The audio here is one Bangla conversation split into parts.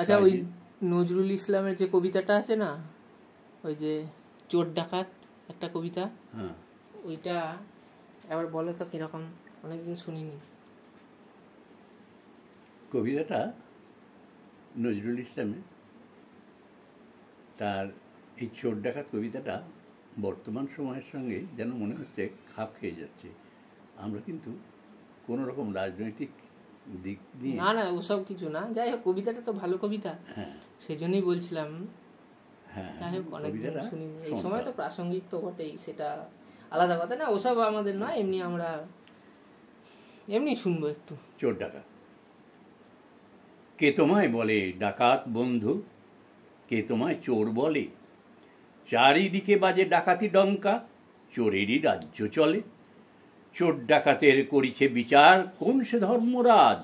আচ্ছা, ওই নজরুল ইসলামের যে কবিতাটা আছে না, ওই যে চোর ডাকাত একটা কবিতা, ওইটা এবার বলো তো কিরকম, অনেকদিন শুনিনি কবিতাটা নজরুল ইসলামের। তার এই চোর ডাকাত কবিতাটা বর্তমান সময়ের সঙ্গে যেন মনে হচ্ছে খাপ খেয়ে যাচ্ছে। আমরা কিন্তু কোনো রকম রাজনৈতিক দিক নিয়ে না ওসব কিছু না, যাই হোক কবিতাটা তো ভালো কবিতা, সেই জন্যই বলছিলাম। যাই হোক অনেকদিন শুনিনি, এই সময় তো প্রাসঙ্গিক তো বটেই, সেটা আলাদা কথা না, ওসব আমাদের নয়, এমনি আমরা এমনি শুনবো একটু। চোর ডাকাত। কে তোমায় বলে ডাকাত বন্ধু, কে তোমায় চোর বলে? চারিদিকে বাজে ডাকাতি ডঙ্কা, চোরেরই রাজ্য চলে। চোর ডাকাতের করিছে বিচার কোন সে ধর্মরাজ?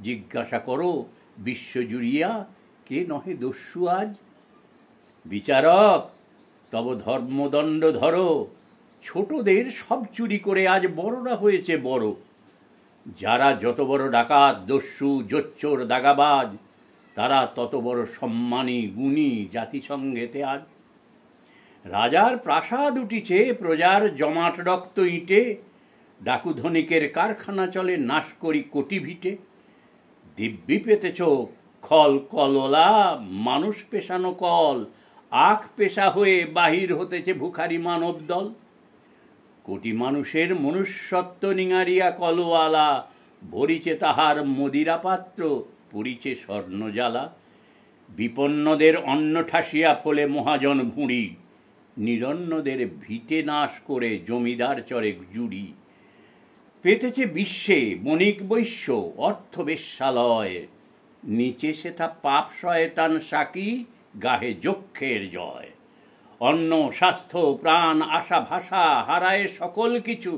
জিজ্ঞাসা করো বিশ্ব জুড়িয়া, কে নহে দস্যু আজ? বিচারক তব ধর্মদণ্ড ধরো, ছোটদের সব চুরি করে আজ বড়রা হয়েছে বড়। যারা যত বড় ডাকাত দস্যু জোচ্চোর দাগাবাজ, তারা তত বড় সম্মানী গুণী জাতিসংঘেতে আজ। রাজার প্রাসাদ উঠিছে প্রজার জমাট রক্ত ইটে, ডাকুধনিকের কারখানা চলে নাশ করি কোটি ভিটে। দিব্যি পেতেছ খল কললা মানুষ পেশানো কল, আখ পেশা হয়ে বাহির হতেছে ভুখারি মানব দল। কোটি মানুষের মনুষ্যত্ব নিঙারিয়া কলওয়ালা, ভরিছে তাহার মদিরা পাত্র পরিছে স্বর্ণজ্বালা। বিপন্নদের অন্ন ঠাসিয়া ফলে মহাজন ভুঁড়ি, নিরন্নদের ভিটে নাশ করে জমিদার চরে জুড়ি। পেতেছে বিশ্বে বণিক বৈশ্য অর্থ বেশ্যালয়, নিচে সেথা পাপ শয়তান সাকি গাহে যক্ষের জয়। অন্ন স্বাস্থ্য প্রাণ আশা ভাষা হারায় সকল কিছু,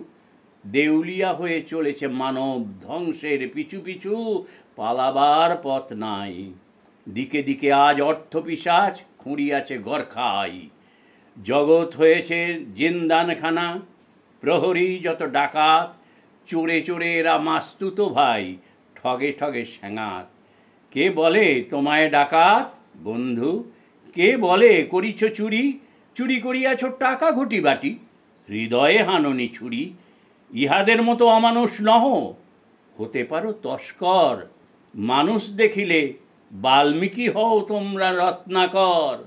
দেউলিয়া হয়ে চলেছে মানব ধ্বংসের পিছু পিছু, পালাবার পথ নাই। দিকে দিকে আজ অর্থ পিশাচ খুঁড়িয়াছে গরখাই, জগৎ হয়েছে জিন্দানখানা, প্রহরী যত ডাকাত, চোরে চোরে এরা মাস্তুত ভাই, ঠগে ঠগে স্যাঙাত। কে বলে তোমায় ডাকাত বন্ধু, কে বলে করিছ চুরি? চুরি করিয়াছ টাকা ঘটি বাটি, হৃদয়ে হাননি ছুরি। ইহাদের মতো অমানুষ নহ, হতে পারো তস্কর, মানুষ দেখিলে বাল্মীকি হও তোমরা রত্নাকর।